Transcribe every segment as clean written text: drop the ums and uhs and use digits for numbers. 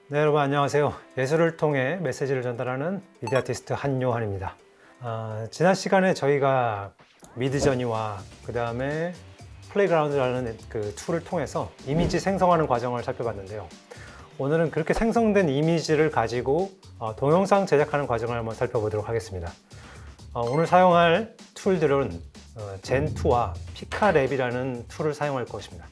네, 여러분 안녕하세요. 예술을 통해 메시지를 전달하는 미디어 아티스트 한요한입니다. 지난 시간에 저희가 미드저니와 그 다음에 플레이그라운드라는 그 툴을 통해서 이미지 생성하는 과정을 살펴봤는데요. 오늘은 그렇게 생성된 이미지를 가지고 동영상 제작하는 과정을 한번 살펴보도록 하겠습니다. 오늘 사용할 툴들은 젠2와 피카랩이라는 툴을 사용할 것입니다.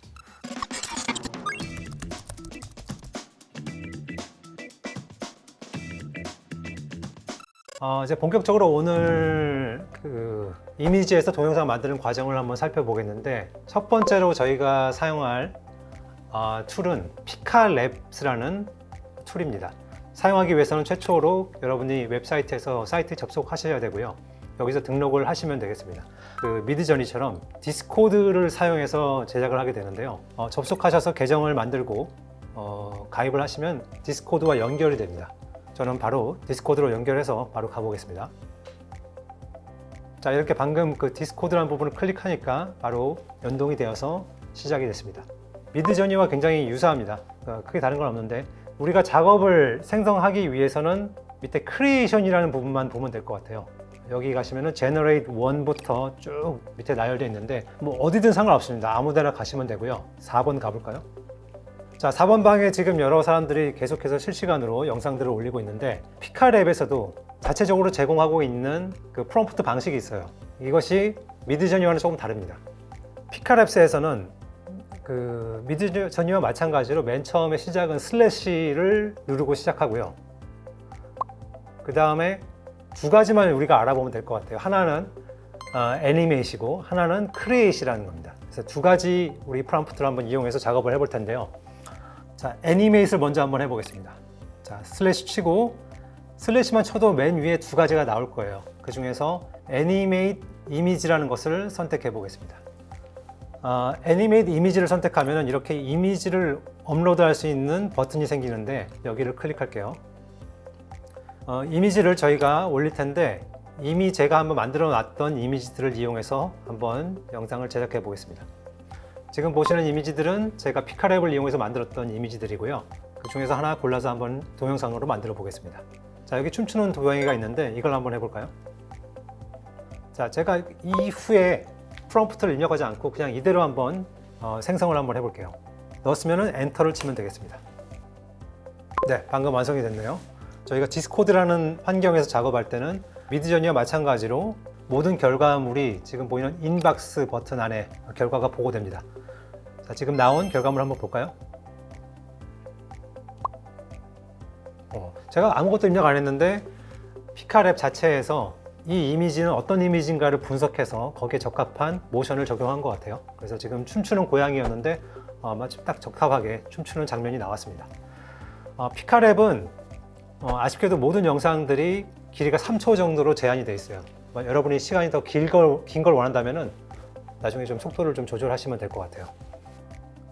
이제 본격적으로 오늘 그 이미지에서 동영상 만드는 과정을 한번 살펴보겠는데, 첫 번째로 저희가 사용할 툴은 피카랩스라는 툴입니다. 사용하기 위해서는 최초로 여러분이 웹사이트에서 사이트에 접속하셔야 되고요. 여기서 등록을 하시면 되겠습니다. 그 미드저니처럼 디스코드를 사용해서 제작을 하게 되는데요. 접속하셔서 계정을 만들고 가입을 하시면 디스코드와 연결이 됩니다. 저는 바로 디스코드로 연결해서 바로 가보겠습니다. 자, 이렇게 방금 그 디스코드라는 부분을 클릭하니까 바로 연동이 되어서 시작이 됐습니다. 미드저니와 굉장히 유사합니다. 크게 다른 건 없는데, 우리가 작업을 생성하기 위해서는 밑에 크리에이션이라는 부분만 보면 될 것 같아요. 여기 가시면은 제너레이트 1부터 쭉 밑에 나열되어 있는데, 뭐 어디든 상관없습니다. 아무 데나 가시면 되고요. 4번 가볼까요? 자, 4번 방에 지금 여러 사람들이 계속해서 실시간으로 영상들을 올리고 있는데, 피카랩에서도 자체적으로 제공하고 있는 그 프롬프트 방식이 있어요. 이것이 미드저니와는 조금 다릅니다. 피카랩스에서는 그 미드저니와 마찬가지로 맨 처음에 시작은 슬래시를 누르고 시작하고요. 그 다음에 두 가지만 우리가 알아보면 될 것 같아요. 하나는 애니메이시고 하나는 크리에이시라는 겁니다. 그래서 두 가지 우리 프롬프트를 한번 이용해서 작업을 해볼 텐데요. 자, 애니메이트를 먼저 한번 해보겠습니다. 자, 슬래시 치고 슬래시만 쳐도 맨 위에 두 가지가 나올 거예요. 그 중에서 애니메이트 이미지라는 것을 선택해 보겠습니다. 애니메이트 이미지를 선택하면 이렇게 이미지를 업로드할 수 있는 버튼이 생기는데, 여기를 클릭할게요. 이미지를 저희가 올릴 텐데, 이미 제가 한번 만들어 놨던 이미지들을 이용해서 한번 영상을 제작해 보겠습니다. 지금 보시는 이미지들은 제가 피카랩을 이용해서 만들었던 이미지들이고요. 그 중에서 하나 골라서 한번 동영상으로 만들어 보겠습니다. 자, 여기 춤추는 도형이가 있는데 이걸 한번 해볼까요? 자, 제가 이후에 프롬프트를 입력하지 않고 그냥 이대로 한번 생성을 한번 해볼게요. 넣었으면 엔터를 치면 되겠습니다. 네, 방금 완성이 됐네요. 저희가 디스코드라는 환경에서 작업할 때는 미드저니와 마찬가지로 모든 결과물이 지금 보이는 인박스 버튼 안에 결과가 보고됩니다. 자, 지금 나온 결과물 한번 볼까요? 제가 아무것도 입력 안 했는데 피카랩 자체에서 이 이미지는 어떤 이미지인가를 분석해서 거기에 적합한 모션을 적용한 것 같아요. 그래서 지금 춤추는 고양이였는데 마침 딱 적합하게 춤추는 장면이 나왔습니다. 피카랩은 아쉽게도 모든 영상들이 길이가 3초 정도로 제한이 되어 있어요. 여러분이 시간이 더 긴 걸 원한다면 나중에 좀 속도를 좀 조절하시면 될 것 같아요.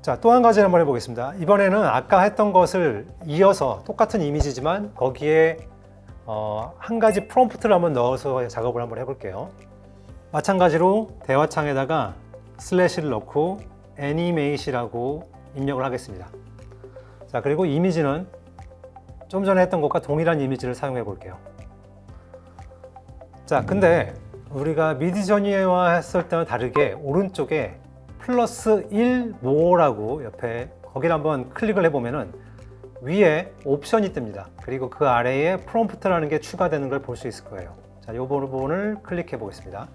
자, 또 한 가지 한번 해보겠습니다. 이번에는 아까 했던 것을 이어서 똑같은 이미지지만 거기에 한 가지 프롬프트를 한번 넣어서 작업을 한번 해볼게요. 마찬가지로 대화창에다가 슬래시를 넣고 애니메이시라고 입력을 하겠습니다. 자, 그리고 이미지는 좀 전에 했던 것과 동일한 이미지를 사용해 볼게요. 자, 근데 우리가 미드저니와 했을 때와 다르게 오른쪽에 플러스 1 모어라고 옆에 거기를 한번 클릭을 해보면은 위에 옵션이 뜹니다. 그리고 그 아래에 프롬프트라는 게 추가되는 걸 볼 수 있을 거예요. 자, 이 부분을 클릭해 보겠습니다.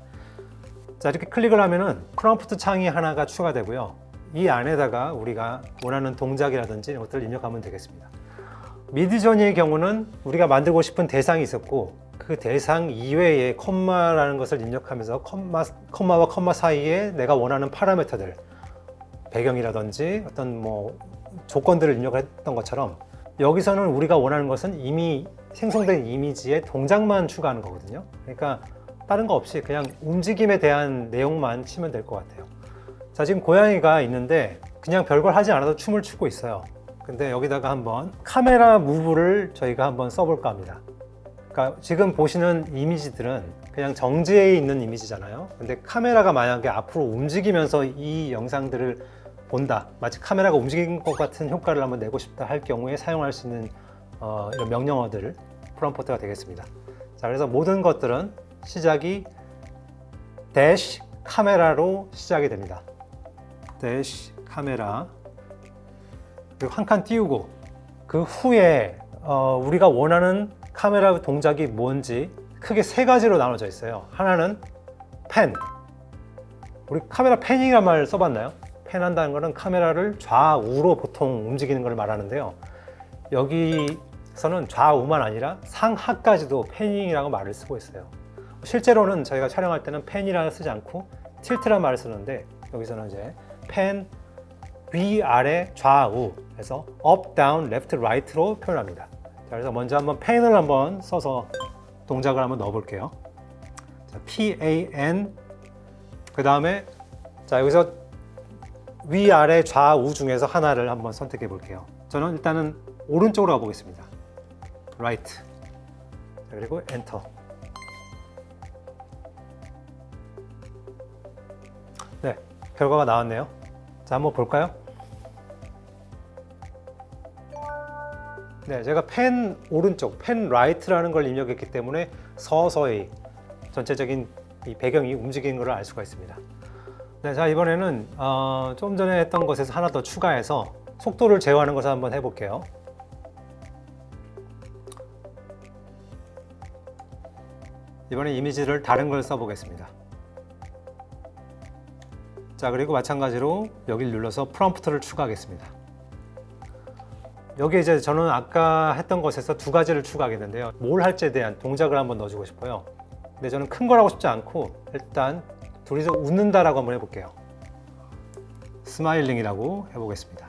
자, 이렇게 클릭을 하면은 프롬프트 창이 하나가 추가되고요. 이 안에다가 우리가 원하는 동작이라든지 이런 것들을 입력하면 되겠습니다. 미드저니의 경우는 우리가 만들고 싶은 대상이 있었고, 그 대상 이외에 컴마라는 것을 입력하면서 컴마와 컴마 사이에 내가 원하는 파라미터들, 배경이라든지 어떤 뭐 조건들을 입력했던 것처럼, 여기서는 우리가 원하는 것은 이미 생성된 이미지에 동작만 추가하는 거거든요. 그러니까 다른 거 없이 그냥 움직임에 대한 내용만 치면 될 것 같아요. 자, 지금 고양이가 있는데 그냥 별걸 하지 않아도 춤을 추고 있어요. 근데 여기다가 한번 카메라 무브를 저희가 한번 써볼까 합니다. 그러니까 지금 보시는 이미지들은 그냥 정지해 있는 이미지잖아요. 근데 카메라가 만약에 앞으로 움직이면서 이 영상들을 본다, 마치 카메라가 움직인 것 같은 효과를 한번 내고 싶다 할 경우에 사용할 수 있는 이런 명령어들 프롬프트가 되겠습니다. 자, 그래서 모든 것들은 시작이 대시 카메라로 시작이 됩니다. 대시 카메라, 그리고 한 칸 띄우고 그 후에 우리가 원하는 카메라 동작이 뭔지 크게 세 가지로 나눠져 있어요. 하나는 팬. 우리 카메라 패닝이란 말 써봤나요? 팬한다는 것은 카메라를 좌우로 보통 움직이는 걸 말하는데요. 여기서는 좌우만 아니라 상하까지도 패닝이라고 말을 쓰고 있어요. 실제로는 저희가 촬영할 때는 팬이라는 쓰지 않고 틸트라는 말을 쓰는데, 여기서는 이제 팬 위아래 좌우 해서 up, down, left, right로 표현합니다. 자, 그래서 먼저 한번 펜을 한번 써서 동작을 한번 넣어 볼게요. 자, PAN. 그 다음에 자, 여기서 위아래 좌우 중에서 하나를 한번 선택해 볼게요. 저는 일단은 오른쪽으로 가보겠습니다. right. 자, 그리고 엔터. 네, 결과가 나왔네요. 자, 한번 볼까요? 네, 제가 펜 오른쪽, 펜 라이트라는 걸 입력했기 때문에 서서히 전체적인 이 배경이 움직이는 것을 알 수가 있습니다. 네, 자, 이번에는 좀 전에 했던 것에서 하나 더 추가해서 속도를 제어하는 것을 한번 해볼게요. 이번에 이미지를 다른 걸 써보겠습니다. 자, 그리고 마찬가지로 여기를 눌러서 프롬프트를 추가하겠습니다. 여기 이제 저는 아까 했던 것에서 두 가지를 추가하겠는데요. 뭘 할지에 대한 동작을 한번 넣어주고 싶어요. 근데 저는 큰 걸 하고 싶지 않고 일단 둘이서 웃는다라고 한번 해볼게요. 스마일링이라고 해보겠습니다.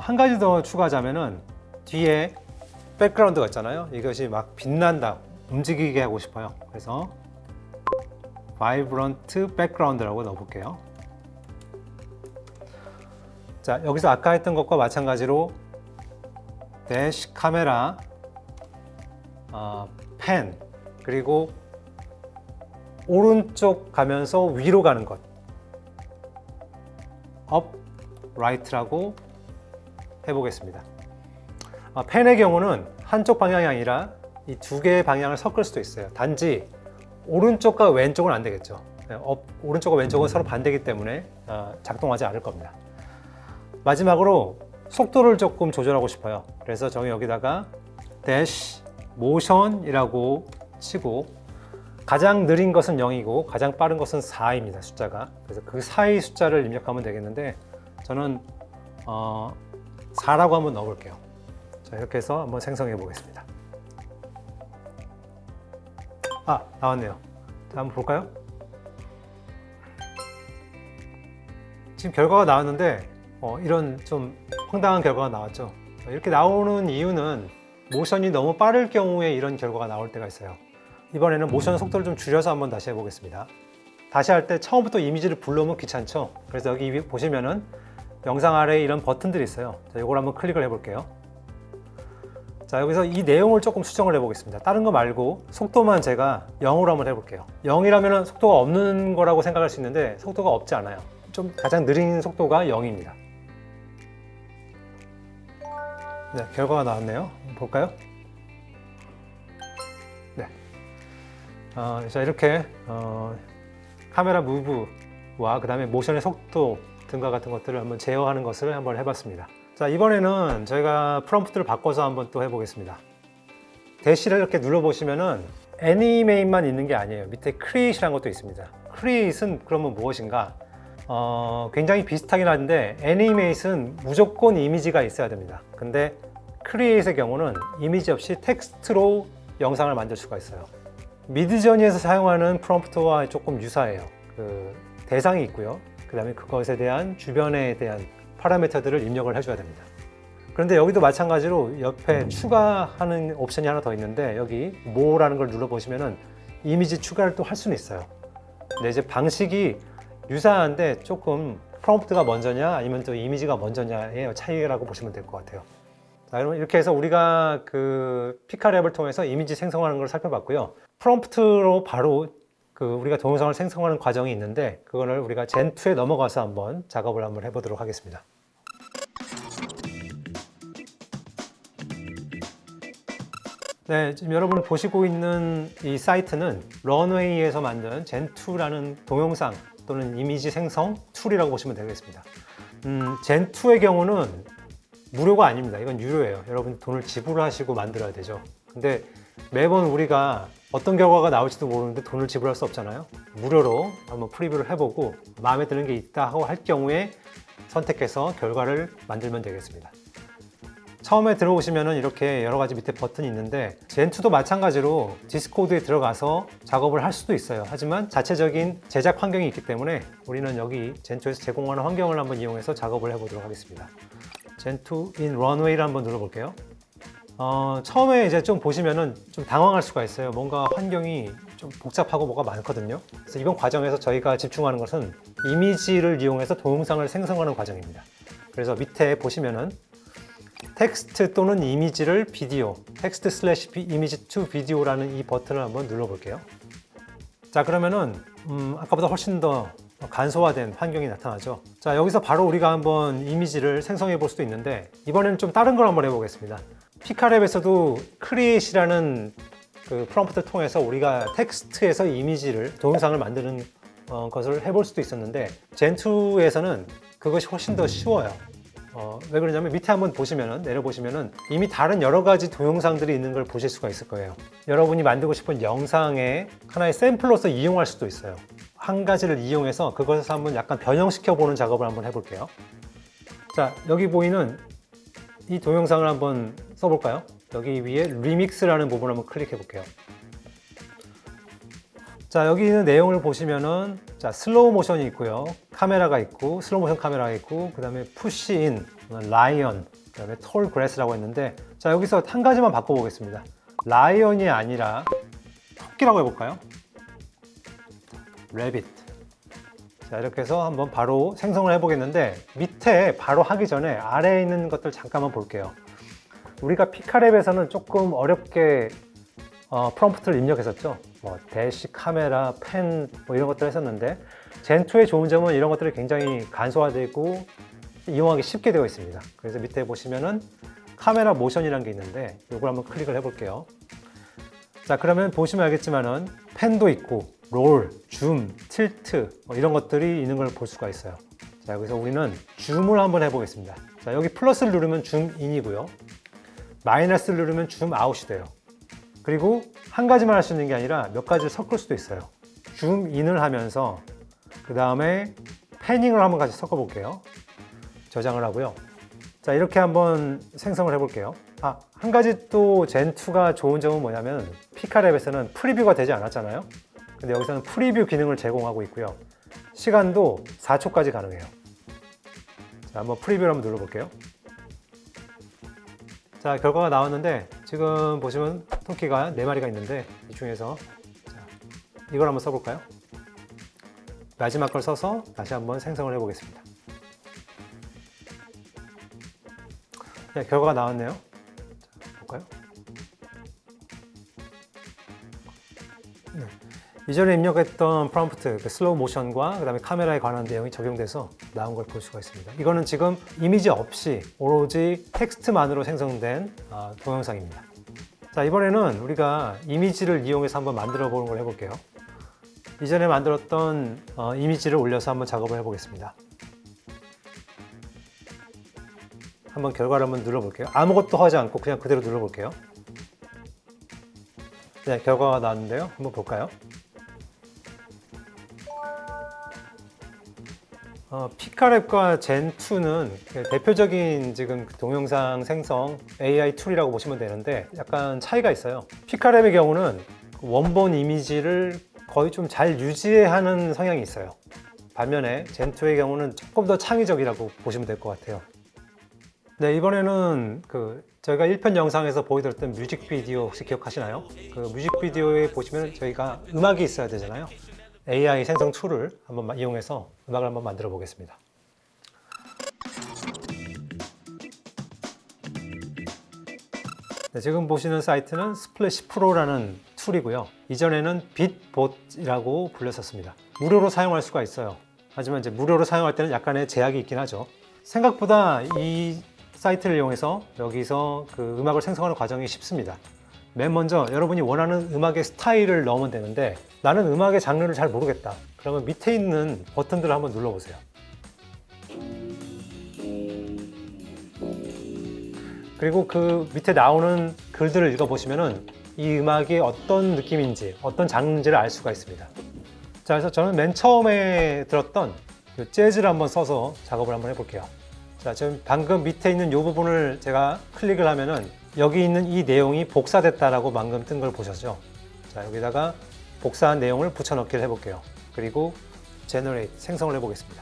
한 가지 더 추가하자면은 뒤에 백그라운드가 있잖아요. 이것이 막 빛난다, 움직이게 하고 싶어요. 그래서 vibrant background라고 넣어볼게요. 자, 여기서 아까 했던 것과 마찬가지로 대시 카메라, 펜, 그리고 오른쪽 가면서 위로 가는 것, up, right라고 해보겠습니다. 펜의 경우는 한쪽 방향이 아니라 이 두 개의 방향을 섞을 수도 있어요. 단지 오른쪽과 왼쪽은 안 되겠죠. 오른쪽과 왼쪽은 서로 반대이기 때문에 작동하지 않을 겁니다. 마지막으로 속도를 조금 조절하고 싶어요. 그래서 저희 여기다가 dash motion이라고 치고, 가장 느린 것은 0이고 가장 빠른 것은 4입니다. 숫자가. 그래서 그 사이 숫자를 입력하면 되겠는데, 저는 4라고 한번 넣어볼게요. 자, 이렇게 해서 한번 생성해 보겠습니다. 나왔네요. 자, 한번 볼까요? 지금 결과가 나왔는데 이런 좀 황당한 결과가 나왔죠. 이렇게 나오는 이유는 모션이 너무 빠를 경우에 이런 결과가 나올 때가 있어요. 이번에는 모션 속도를 좀 줄여서 한번 다시 해보겠습니다. 다시 할 때 처음부터 이미지를 불러오면 귀찮죠. 그래서 여기 보시면은 영상 아래에 이런 버튼들이 있어요. 자, 이걸 한번 클릭을 해볼게요. 자, 여기서 이 내용을 조금 수정을 해보겠습니다. 다른 거 말고 속도만 제가 0으로 한번 해볼게요. 0이라면 속도가 없는 거라고 생각할 수 있는데 속도가 없지 않아요. 좀 가장 느린 속도가 0입니다. 네, 결과가 나왔네요. 볼까요? 네. 자, 이렇게 카메라 무브와 그 다음에 모션의 속도 등과 같은 것들을 한번 제어하는 것을 한번 해봤습니다. 자, 이번에는 저희가 프롬프트를 바꿔서 한번 또 해보겠습니다. 대시를 이렇게 눌러보시면은 애니메이트만 있는 게 아니에요. 밑에 create이라는 것도 있습니다. create은 그러면 무엇인가? 굉장히 비슷하긴 한데 애니메이트는 무조건 이미지가 있어야 됩니다. 근데 create의 경우는 이미지 없이 텍스트로 영상을 만들 수가 있어요. 미드저니에서 사용하는 프롬프트와 조금 유사해요. 그 대상이 있고요. 그 다음에 그것에 대한 주변에 대한 파라미터들을 입력을 해줘야 됩니다. 그런데 여기도 마찬가지로 옆에 추가하는 옵션이 하나 더 있는데, 여기 more라는 걸 눌러보시면은 이미지 추가를 또 할 수는 있어요. 근데 이제 방식이 유사한데 조금 프롬프트가 먼저냐 아니면 또 이미지가 먼저냐의 차이라고 보시면 될 것 같아요. 자, 그러면 이렇게 해서 우리가 그 피카랩을 통해서 이미지 생성하는 걸 살펴봤고요. 프롬프트로 바로 우리가 동영상을 생성하는 과정이 있는데 그거를 우리가 젠2에 넘어가서 한번 작업을 한번 해보도록 하겠습니다. 네, 지금 여러분이 보시고 있는 이 사이트는 런웨이에서 만든 젠2라는 동영상 또는 이미지 생성 툴이라고 보시면 되겠습니다. 젠2의 경우는 무료가 아닙니다. 이건 유료예요. 여러분 돈을 지불하시고 만들어야 되죠. 근데 매번 우리가 어떤 결과가 나올지도 모르는데 돈을 지불할 수 없잖아요. 무료로 한번 프리뷰를 해보고 마음에 드는 게 있다 하고 할 경우에 선택해서 결과를 만들면 되겠습니다. 처음에 들어오시면 이렇게 여러 가지 밑에 버튼이 있는데 젠2도 마찬가지로 디스코드에 들어가서 작업을 할 수도 있어요. 하지만 자체적인 제작 환경이 있기 때문에 우리는 여기 젠2에서 제공하는 환경을 한번 이용해서 작업을 해보도록 하겠습니다. 젠2 in runway를 한번 눌러볼게요. 처음에 이제 좀 보시면은 좀 당황할 수가 있어요. 뭔가 환경이 좀 복잡하고 뭐가 많거든요. 그래서 이번 과정에서 저희가 집중하는 것은 이미지를 이용해서 동영상을 생성하는 과정입니다. 그래서 밑에 보시면은 텍스트 또는 이미지를 비디오, 텍스트 슬래시 이미지 투 비디오라는 이 버튼을 한번 눌러볼게요. 자, 그러면은 아까보다 훨씬 더 간소화된 환경이 나타나죠. 자, 여기서 바로 우리가 한번 이미지를 생성해 볼 수도 있는데 이번에는 좀 다른 걸 한번 해보겠습니다. 피카랩에서도 크리에이트라는 그 프롬프트를 통해서 우리가 텍스트에서 이미지를, 동영상을 만드는 것을 해볼 수도 있었는데 젠2에서는 그것이 훨씬 더 쉬워요. 왜 그러냐면 밑에 한번 보시면은, 내려보시면은 이미 다른 여러 가지 동영상들이 있는 걸 보실 수가 있을 거예요. 여러분이 만들고 싶은 영상의 하나의 샘플로서 이용할 수도 있어요. 한 가지를 이용해서 그것에서 한번 약간 변형시켜 보는 작업을 한번 해볼게요. 자, 여기 보이는 이 동영상을 한번 써볼까요? 여기 위에 리믹스라는 부분을 한번 클릭해 볼게요. 자, 여기 있는 내용을 보시면은 자, 슬로우 모션이 있고요. 카메라가 있고, 슬로우 모션 카메라가 있고, 그 다음에 푸시인, 라이언, 그 다음에 톨 그래스라고 했는데, 자, 여기서 한 가지만 바꿔보겠습니다. 라이언이 아니라 토끼라고 해볼까요? 레빗. 자, 이렇게 해서 한번 바로 생성을 해보겠는데, 밑에 바로 하기 전에 아래에 있는 것들 잠깐만 볼게요. 우리가 피카랩에서는 조금 어렵게 프롬프트를 입력했었죠. 뭐 대시, 카메라, 펜 뭐 이런 것들을 했었는데 젠2의 좋은 점은 이런 것들이 굉장히 간소화되고 이용하기 쉽게 되어 있습니다. 그래서 밑에 보시면은 카메라 모션이라는 게 있는데 이걸 한번 클릭을 해볼게요. 자, 그러면 보시면 알겠지만은 펜도 있고 롤, 줌, 틸트 뭐 이런 것들이 있는 걸 볼 수가 있어요. 자, 여기서 우리는 줌을 한번 해보겠습니다. 자, 여기 플러스를 누르면 줌인이고요. 마이너스를 누르면 줌아웃이 돼요. 그리고 한 가지만 할 수 있는 게 아니라 몇 가지를 섞을 수도 있어요. 줌인을 하면서 그 다음에 패닝을 한번 같이 섞어 볼게요. 저장을 하고요. 자, 이렇게 한번 생성을 해 볼게요. 한 가지 또 젠2가 좋은 점은 뭐냐면 피카랩에서는 프리뷰가 되지 않았잖아요. 근데 여기서는 프리뷰 기능을 제공하고 있고요. 시간도 4초까지 가능해요. 자, 한번 프리뷰를 한번 눌러볼게요. 자, 결과가 나왔는데 지금 보시면 토끼가 4마리가 있는데 이 중에서 자, 이걸 한번 써볼까요? 마지막 걸 써서 다시 한번 생성을 해보겠습니다. 네, 결과가 나왔네요. 자, 볼까요? 네. 이전에 입력했던 프롬프트, 슬로우 모션과 그 다음에 카메라에 관한 내용이 적용돼서 나온 걸 볼 수가 있습니다. 이거는 지금 이미지 없이 오로지 텍스트만으로 생성된 동영상입니다. 자, 이번에는 우리가 이미지를 이용해서 한번 만들어 보는 걸 해볼게요. 이전에 만들었던 이미지를 올려서 한번 작업을 해보겠습니다. 한번 결과를 한번 눌러볼게요. 아무것도 하지 않고 그냥 그대로 눌러볼게요. 네, 결과가 나왔는데요. 한번 볼까요? 피카랩과 젠2는 대표적인 지금 동영상 생성 AI 툴이라고 보시면 되는데 약간 차이가 있어요. 피카랩의 경우는 원본 이미지를 거의 좀 잘 유지하는 성향이 있어요. 반면에 젠2의 경우는 조금 더 창의적이라고 보시면 될 것 같아요. 네, 이번에는 저희가 1편 영상에서 보여드렸던 뮤직비디오 혹시 기억하시나요? 그 뮤직비디오에 보시면 저희가 음악이 있어야 되잖아요. AI 생성 툴을 한번 이용해서 음악을 한번 만들어 보겠습니다. 네, 지금 보시는 사이트는 스플래시 프로라는 툴이고요. 이전에는 빗봇이라고 불렸었습니다. 무료로 사용할 수가 있어요. 하지만 이제 무료로 사용할 때는 약간의 제약이 있긴 하죠. 생각보다 이 사이트를 이용해서 여기서 그 음악을 생성하는 과정이 쉽습니다. 맨 먼저 여러분이 원하는 음악의 스타일을 넣으면 되는데 나는 음악의 장르를 잘 모르겠다. 그러면 밑에 있는 버튼들을 한번 눌러보세요. 그리고 그 밑에 나오는 글들을 읽어보시면은 이 음악이 어떤 느낌인지, 어떤 장르인지를 알 수가 있습니다. 자, 그래서 저는 맨 처음에 들었던 이 재즈를 한번 써서 작업을 한번 해볼게요. 자, 지금 방금 밑에 있는 이 부분을 제가 클릭을 하면은 여기 있는 이 내용이 복사됐다라고 방금 뜬 걸 보셨죠? 자, 여기다가 복사한 내용을 붙여넣기를 해볼게요. 그리고 Generate, 생성을 해보겠습니다.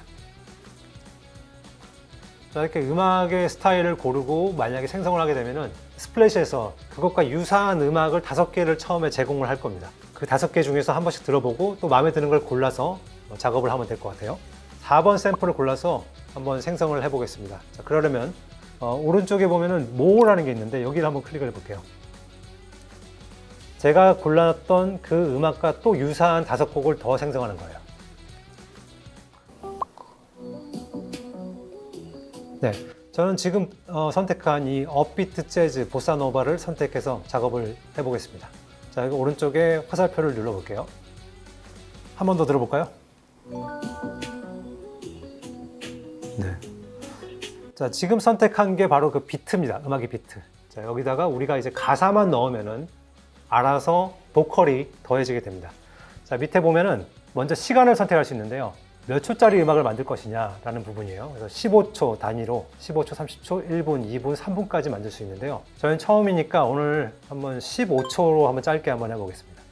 자, 이렇게 음악의 스타일을 고르고 만약에 생성을 하게 되면은 스플래시에서 그것과 유사한 음악을 5개를 처음에 제공을 할 겁니다. 그 5개 중에서 한 번씩 들어보고 또 마음에 드는 걸 골라서 작업을 하면 될 것 같아요. 4번 샘플을 골라서 한번 생성을 해보겠습니다. 자, 그러려면 오른쪽에 보면은 More라는 게 있는데 여기를 한번 클릭을 해볼게요. 제가 골랐던 그 음악과 또 유사한 5곡을 더 생성하는 거예요. 네, 저는 지금 선택한 이 업비트 재즈 보사노바를 선택해서 작업을 해보겠습니다. 자, 여기 오른쪽에 화살표를 눌러볼게요. 한 번 더 들어볼까요? 네. 자, 지금 선택한 게 바로 그 비트입니다. 음악의 비트. 자, 여기다가 우리가 이제 가사만 넣으면은 알아서 보컬이 더해지게 됩니다. 자, 밑에 보면은 먼저 시간을 선택할 수 있는데요. 몇 초짜리 음악을 만들 것이냐라는 부분이에요. 그래서 15초 단위로 15초, 30초, 1분, 2분, 3분까지 만들 수 있는데요. 저는 처음이니까 오늘 한번 15초로 한번 짧게 한번 해보겠습니다.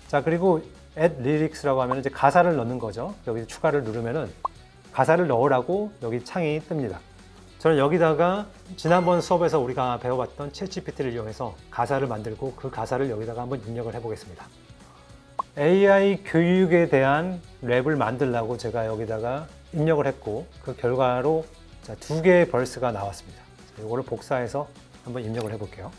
자, 그리고 Add Lyrics라고 하면 이제 가사를 넣는 거죠. 여기 추가를 누르면은 가사를 넣으라고 여기 창이 뜹니다. 저는 여기다가 지난번 수업에서 우리가 배워봤던 챗GPT를 이용해서 가사를 만들고 그 가사를 여기다가 한번 입력을 해보겠습니다. AI 교육에 대한 랩을 만들려고 제가 여기다가 입력을 했고 그 결과로 2개의 벌스가 나왔습니다. 이거를 복사해서 한번 입력을 해볼게요.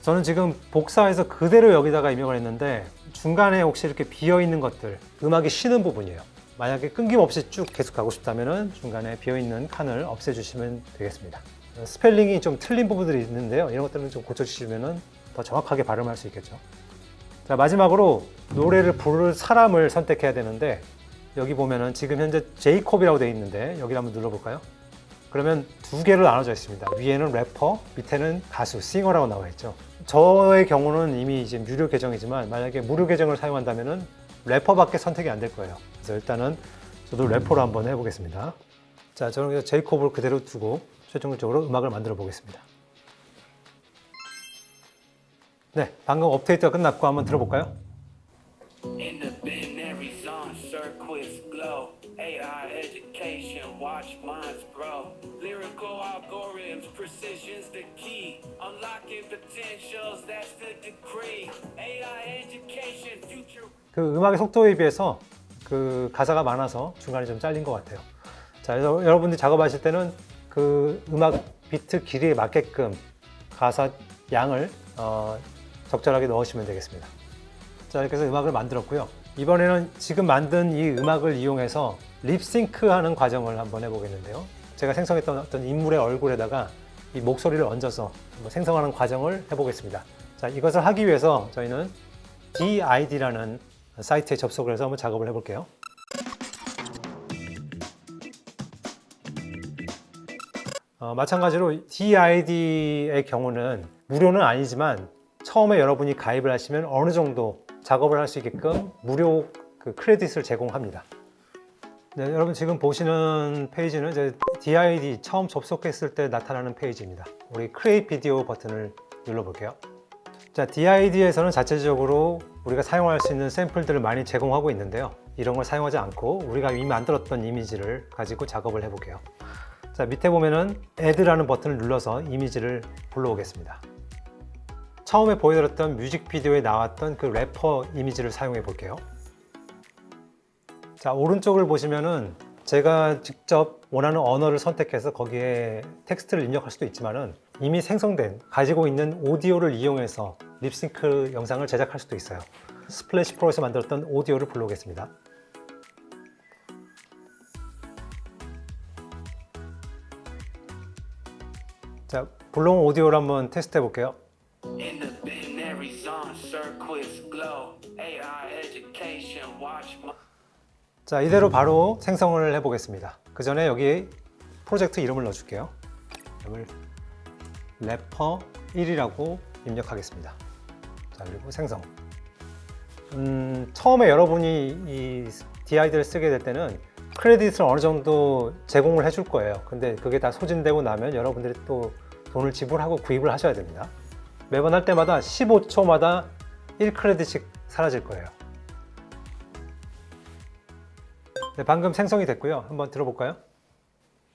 저는 지금 복사해서 그대로 여기다가 입력을 했는데 중간에 혹시 이렇게 비어있는 것들, 음악이 쉬는 부분이에요. 만약에 끊김없이 쭉 계속 가고 싶다면 중간에 비어있는 칸을 없애주시면 되겠습니다. 스펠링이 좀 틀린 부분들이 있는데요. 이런 것들은 좀 고쳐주시면 더 정확하게 발음할 수 있겠죠. 자, 마지막으로 노래를 부를 사람을 선택해야 되는데 여기 보면은 지금 현재 제이콥이라고 되어 있는데 여기를 한번 눌러볼까요? 그러면 2개로 나눠져 있습니다. 위에는 래퍼, 밑에는 가수, 싱어라고 나와 있죠. 저의 경우는 이미 이제 유료 계정이지만 만약에 무료 계정을 사용한다면은 래퍼밖에 선택이 안 될 거예요. 그래서 일단은 저도 래퍼로 한번 해보겠습니다. 자, 저는 그냥 제이콥을 그대로 두고 최종적으로 음악을 만들어 보겠습니다. 네, 방금 업데이트가 끝났고 한번 들어볼까요? In the binary zone, circuits glow. AI education, watch minds grow. Lyrical algorithms, precision's the key. Unlocking potentials, that's the decree. AI education, future. 그 음악의 속도에 비해서 그 가사가 많아서 중간에 좀 잘린 것 같아요. 자, 그래서 여러분들이 작업하실 때는 그 음악 비트 길이에 맞게끔 가사 양을 적절하게 넣으시면 되겠습니다. 자, 이렇게 해서 음악을 만들었고요. 이번에는 지금 만든 이 음악을 이용해서 립싱크 하는 과정을 한번 해보겠는데요. 제가 생성했던 어떤 인물의 얼굴에다가 이 목소리를 얹어서 한번 생성하는 과정을 해보겠습니다. 자, 이것을 하기 위해서 저희는 DID라는 사이트에 접속을 해서 한번 작업을 해볼게요. 마찬가지로 DID의 경우는 무료는 아니지만 처음에 여러분이 가입을 하시면 어느 정도 작업을 할 수 있게끔 무료 그 크레딧을 제공합니다. 네, 여러분 지금 보시는 페이지는 이제 DID 처음 접속했을 때 나타나는 페이지입니다. 우리 Create Video 버튼을 눌러볼게요. 자, DID에서는 자체적으로 우리가 사용할 수 있는 샘플들을 많이 제공하고 있는데요. 이런 걸 사용하지 않고 우리가 이미 만들었던 이미지를 가지고 작업을 해볼게요. 자, 밑에 보면은 Add라는 버튼을 눌러서 이미지를 불러오겠습니다. 처음에 보여드렸던 뮤직비디오에 나왔던 그 래퍼 이미지를 사용해 볼게요. 자, 오른쪽을 보시면은 제가 직접 원하는 언어를 선택해서 거기에 텍스트를 입력할 수도 있지만은 이미 생성된 가지고 있는 오디오를 이용해서 립싱크 영상을 제작할 수도 있어요. 스플래시 프로에서 만들었던 오디오를 불러오겠습니다. 자, 불러온 오디오를 한번 테스트 해볼게요. In the binary zone, circuits glow. AI education, watch my. 자, 이대로 바로 생성을 해보겠습니다. 그 전에 여기 프로젝트 이름을 넣어줄게요. 이름을 래퍼 1이라고 입력하겠습니다. 자, 그리고 생성. 처음에 여러분이 이 DID를 쓰게 될 때는 크레딧을 어느 정도 제공을 해줄 거예요. 근데 그게 다 소진되고 나면 여러분들이 또 돈을 지불하고 구입을 하셔야 됩니다. 매번 할 때마다 15초마다 1크레딧씩 사라질 거예요. 네, 방금 생성이 됐고요. 한번 들어볼까요?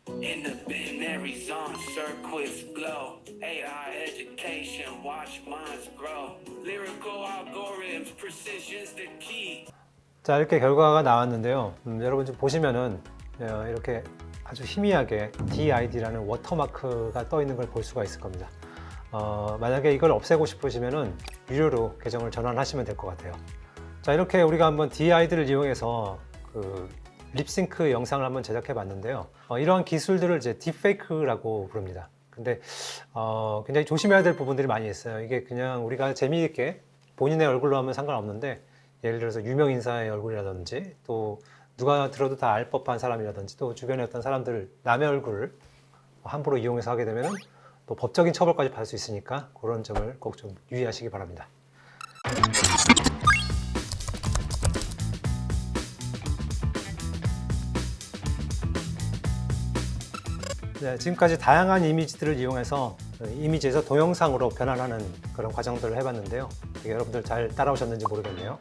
In the binary zone, circuits glow. AI education, watch minds grow. Lyrical algorithms, precision's the key. 자, 이렇게 결과가 나왔는데요. 여러분 좀 보시면은 이렇게 아주 희미하게 DID라는 워터마크가 떠 있는 걸 볼 수가 있을 겁니다. 만약에 이걸 없애고 싶으시면은 유료로 계정을 전환하시면 될 것 같아요. 자, 이렇게 우리가 한번 DID를 이용해서 그 립싱크 영상을 한번 제작해 봤는데요. 이러한 기술들을 이제 딥페이크라고 부릅니다. 근데 굉장히 조심해야 될 부분들이 많이 있어요. 이게 그냥 우리가 재미있게 본인의 얼굴로 하면 상관없는데, 예를 들어서 유명 인사의 얼굴이라든지 또 누가 들어도 다 알 법한 사람이라든지 또 주변에 어떤 사람들 남의 얼굴을 함부로 이용해서 하게 되면 또 법적인 처벌까지 받을 수 있으니까 그런 점을 꼭 좀 유의하시기 바랍니다. 네, 지금까지 다양한 이미지들을 이용해서 이미지에서 동영상으로 변환하는 그런 과정들을 해봤는데요. 여러분들 잘 따라오셨는지 모르겠네요.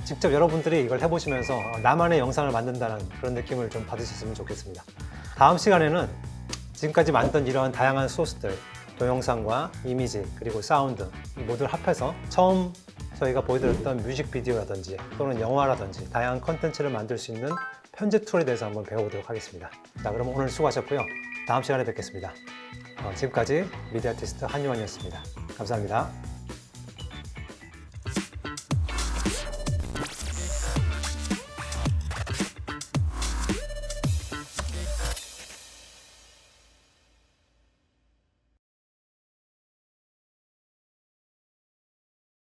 직접 여러분들이 이걸 해보시면서 나만의 영상을 만든다는 그런 느낌을 좀 받으셨으면 좋겠습니다. 다음 시간에는 지금까지 만든 이러한 다양한 소스들, 동영상과 이미지, 그리고 사운드 이 모두를 합해서 처음 저희가 보여드렸던 뮤직비디오라든지 또는 영화라든지 다양한 컨텐츠를 만들 수 있는 편집 툴에 대해서 한번 배워보도록 하겠습니다. 자, 그럼 오늘 수고하셨고요. 다음 시간에 뵙겠습니다. 지금까지 미디어 아티스트 한유환이었습니다. 감사합니다.